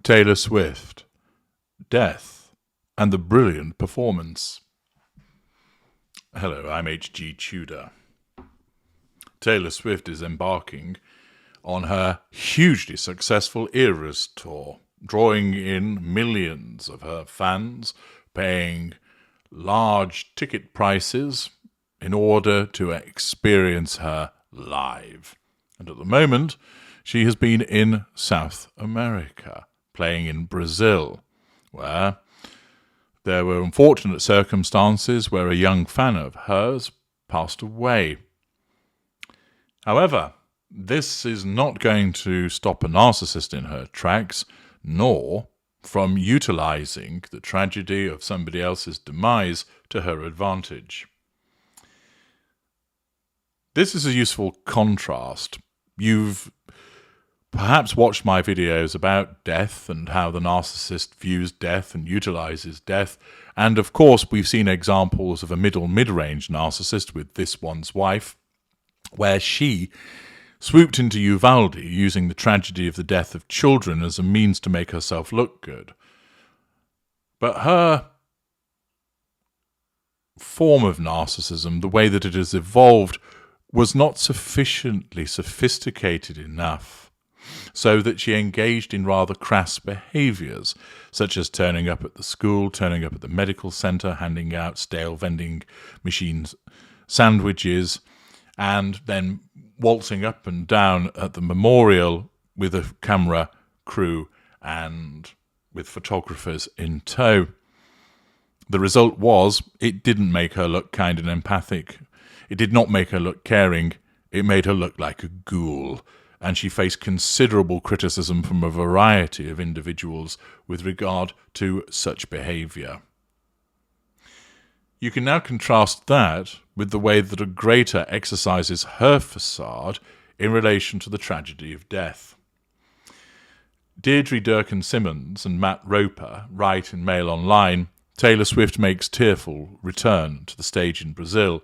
Taylor Swift, death, and the brilliant performance. Hello, I'm H.G. Tudor. Taylor Swift is embarking on her hugely successful Eras tour, drawing in millions of her fans, paying large ticket prices in order to experience her live. And at the moment, she has been in South America, playing in Brazil, where there were unfortunate circumstances where a young fan of hers passed away. However, this is not going to stop a narcissist in her tracks, nor from utilizing the tragedy of somebody else's demise to her advantage. This is a useful contrast. You've perhaps watched my videos about death and how the narcissist views death and utilizes death. And of course, we've seen examples of a mid-range narcissist with This One's Wife, where she swooped into Uvalde using the tragedy of the death of children as a means to make herself look good. But her form of narcissism, the way that it has evolved, was not sufficiently sophisticated enough so that she engaged in rather crass behaviours, such as turning up at the school, turning up at the medical centre, handing out stale vending machines sandwiches, and then waltzing up and down at the memorial with a camera crew and with photographers in tow. The result was, it didn't make her look kind and empathic. It did not make her look caring. It made her look like a ghoul, and she faced considerable criticism from a variety of individuals with regard to such behaviour. You can now contrast that with the way that a greater exercises her facade in relation to the tragedy of death. Deirdre Durkin-Simmons and Matt Roper write in Mail Online, Taylor Swift makes tearful return to the stage in Brazil.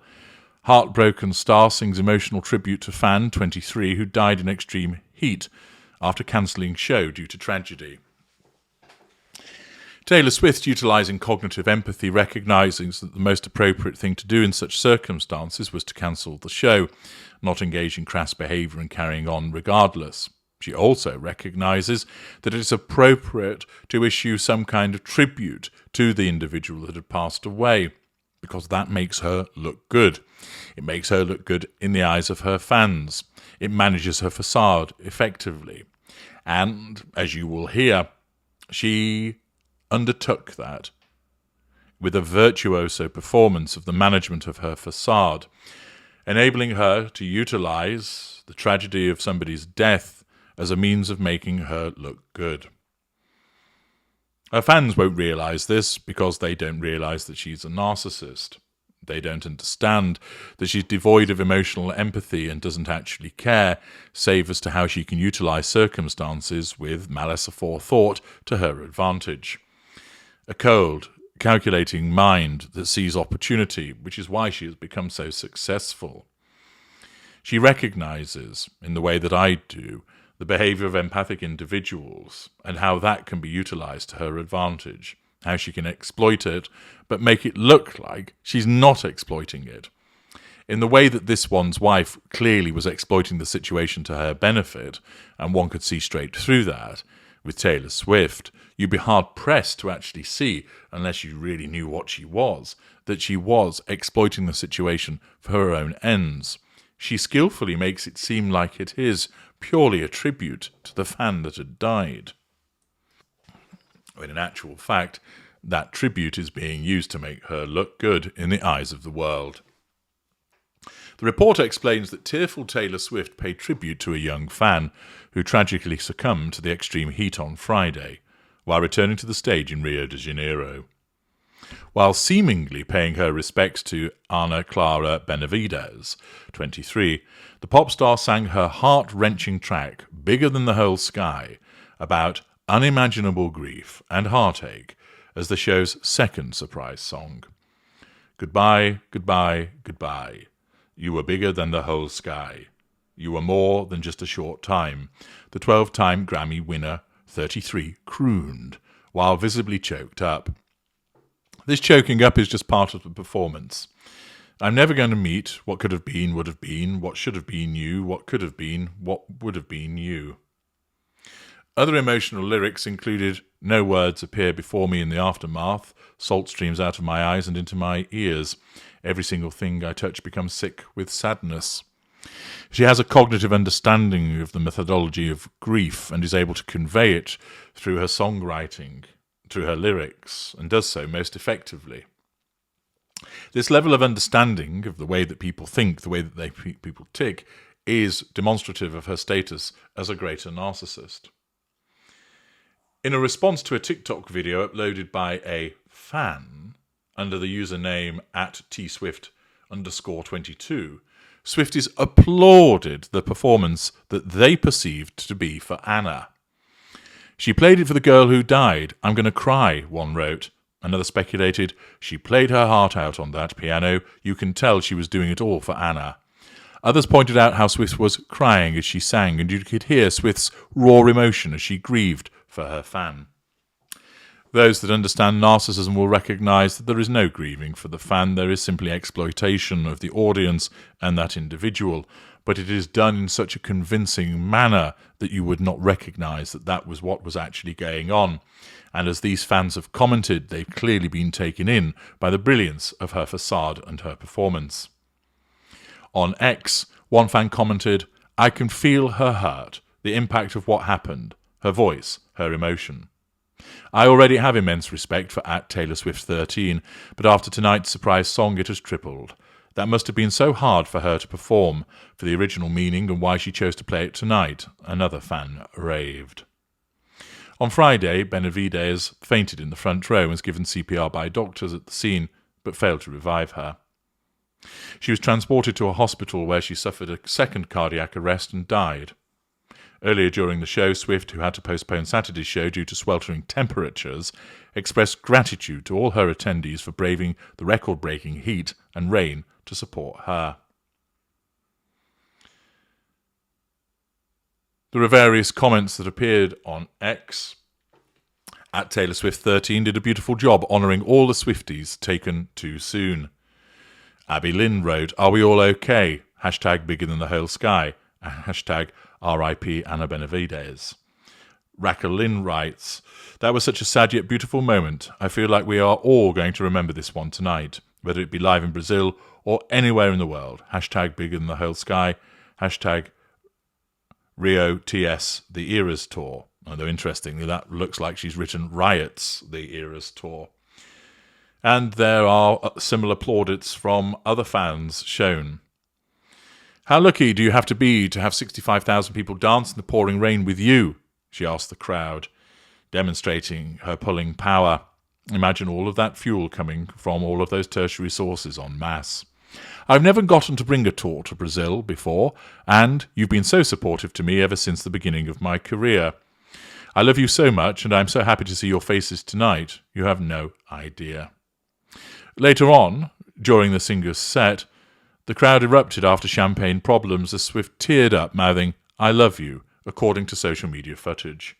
Heartbroken star sings emotional tribute to fan 23 who died in extreme heat after cancelling show due to tragedy. Taylor Swift, utilising cognitive empathy, recognising that the most appropriate thing to do in such circumstances was to cancel the show, not engage in crass behaviour and carrying on regardless. She also recognises that it is appropriate to issue some kind of tribute to the individual that had passed away, because that makes her look good. It makes her look good in the eyes of her fans. It manages her facade effectively. And, as you will hear, she undertook that with a virtuoso performance of the management of her facade, enabling her to utilise the tragedy of somebody's death as a means of making her look good. Her fans won't realise this because they don't realise that she's a narcissist. They don't understand that she's devoid of emotional empathy and doesn't actually care, save as to how she can utilise circumstances with malice aforethought to her advantage. A cold, calculating mind that sees opportunity, which is why she has become so successful. She recognises, in the way that I do, the behaviour of empathic individuals and how that can be utilised to her advantage, how she can exploit it, but make it look like she's not exploiting it. In the way that This One's Wife clearly was exploiting the situation to her benefit, and one could see straight through that, with Taylor Swift, you'd be hard-pressed to actually see, unless you really knew what she was, that she was exploiting the situation for her own ends. She skillfully makes it seem like it is purely a tribute to the fan that had died, when in actual fact, that tribute is being used to make her look good in the eyes of the world. The reporter explains that tearful Taylor Swift paid tribute to a young fan who tragically succumbed to the extreme heat on Friday, while returning to the stage in Rio de Janeiro. While seemingly paying her respects to Ana Clara Benavides, 23, the pop star sang her heart-wrenching track, Bigger Than the Whole Sky, about unimaginable grief and heartache as the show's second surprise song. Goodbye, goodbye, goodbye. You were bigger than the whole sky. You were more than just a short time. The 12-time Grammy winner 33, crooned, while visibly choked up. This choking up is just part of the performance. I'm never going to meet what could have been, would have been, what should have been you, what could have been, what would have been you. Other emotional lyrics included, no words appear before me in the aftermath, salt streams out of my eyes and into my ears. Every single thing I touch becomes sick with sadness. She has a cognitive understanding of the methodology of grief and is able to convey it through her songwriting, through her lyrics, and does so most effectively. This level of understanding of the way that people think, the way that people tick, is demonstrative of her status as a greater narcissist. In a response to a TikTok video uploaded by a fan under the username @tswift_22, Swifties applauded the performance that they perceived to be for Anna. She played it for the girl who died. I'm going to cry, one wrote. Another speculated, she played her heart out on that piano. You can tell she was doing it all for Anna. Others pointed out how Swift was crying as she sang, and you could hear Swift's raw emotion as she grieved for her fan. Those that understand narcissism will recognise that there is no grieving for the fan, there is simply exploitation of the audience and that individual, but it is done in such a convincing manner that you would not recognise that that was what was actually going on. And as these fans have commented, they've clearly been taken in by the brilliance of her facade and her performance. On X, one fan commented, I can feel her hurt, the impact of what happened, her voice, her emotion. I already have immense respect for @TaylorSwift13, but after tonight's surprise song it has tripled. That must have been so hard for her to perform, for the original meaning and why she chose to play it tonight, another fan raved. On Friday, Benavides fainted in the front row and was given CPR by doctors at the scene, but failed to revive her. She was transported to a hospital where she suffered a second cardiac arrest and died. Earlier during the show, Swift, who had to postpone Saturday's show due to sweltering temperatures, expressed gratitude to all her attendees for braving the record-breaking heat and rain to support her. There are various comments that appeared on X. @TaylorSwift13 did a beautiful job honouring all the Swifties taken too soon. Abby Lynn wrote, are we all okay? #bigger than the whole sky. #RIP Anna Benavides. Raquel Lynn writes, that was such a sad yet beautiful moment. I feel like we are all going to remember this one tonight, whether it be live in Brazil or anywhere in the world. #bigger than the whole sky. Rio TS The Eras Tour. Although interestingly, that looks like she's written Riots The Eras Tour. And there are similar plaudits from other fans shown. How lucky do you have to be to have 65,000 people dance in the pouring rain with you? She asked the crowd, demonstrating her pulling power. Imagine all of that fuel coming from all of those tertiary sources en masse. I've never gotten to bring a tour to Brazil before, and you've been so supportive to me ever since the beginning of my career. I love you so much, and I'm so happy to see your faces tonight. You have no idea. Later on, during the singer's set, the crowd erupted after champagne problems as Swift teared up, mouthing, I love you, according to social media footage.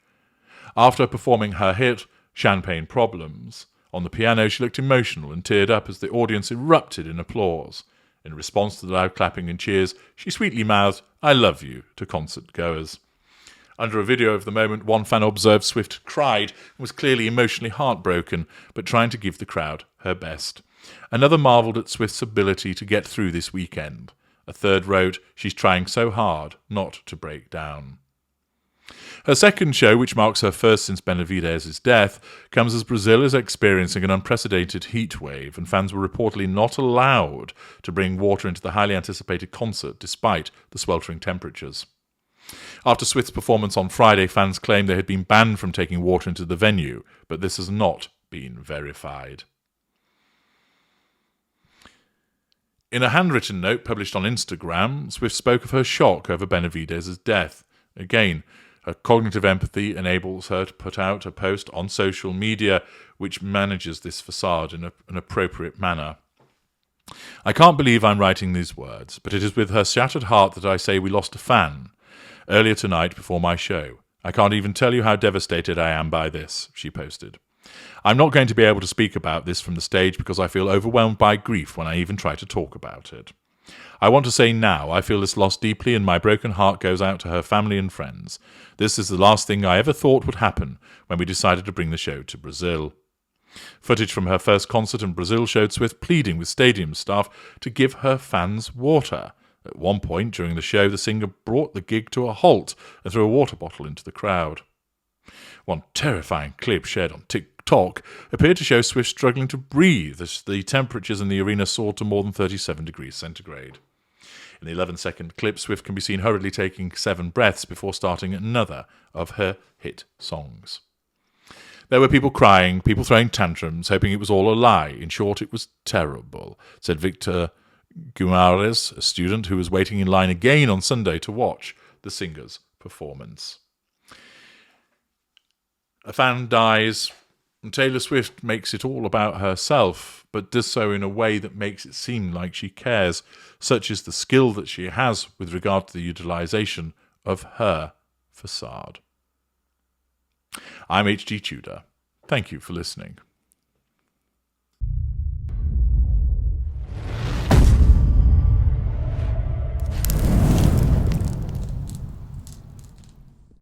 After performing her hit, Champagne Problems, on the piano, she looked emotional and teared up as the audience erupted in applause. In response to the loud clapping and cheers, she sweetly mouthed, I love you, to concert goers. Under a video of the moment, one fan observed Swift cried and was clearly emotionally heartbroken, but trying to give the crowd her best. Another marvelled at Swift's ability to get through this weekend. A third wrote, she's trying so hard not to break down. Her second show, which marks her first since Benavides' death, comes as Brazil is experiencing an unprecedented heat wave, and fans were reportedly not allowed to bring water into the highly anticipated concert despite the sweltering temperatures. After Swift's performance on Friday, fans claimed they had been banned from taking water into the venue, but this has not been verified. In a handwritten note published on Instagram, Swift spoke of her shock over Benavides' death. Again, her cognitive empathy enables her to put out a post on social media which manages this facade in an appropriate manner. I can't believe I'm writing these words, but it is with her shattered heart that I say we lost a fan earlier tonight before my show. I can't even tell you how devastated I am by this, she posted. I'm not going to be able to speak about this from the stage because I feel overwhelmed by grief when I even try to talk about it. I want to say now I feel this loss deeply and my broken heart goes out to her family and friends. This is the last thing I ever thought would happen when we decided to bring the show to Brazil. Footage from her first concert in Brazil showed Swift pleading with stadium staff to give her fans water. At one point during the show, the singer brought the gig to a halt and threw a water bottle into the crowd. One terrifying clip shared on TikTok appeared to show Swift struggling to breathe as the temperatures in the arena soared to more than 37 degrees centigrade. In the 11-second clip, Swift can be seen hurriedly taking 7 breaths before starting another of her hit songs. There were people crying, people throwing tantrums, hoping it was all a lie. In short, it was terrible, said Victor Guimarães, a student who was waiting in line again on Sunday to watch the singer's performance. A fan dies, and Taylor Swift makes it all about herself, but does so in a way that makes it seem like she cares. Such is the skill that she has with regard to the utilisation of her facade. I'm H.G. Tudor. Thank you for listening.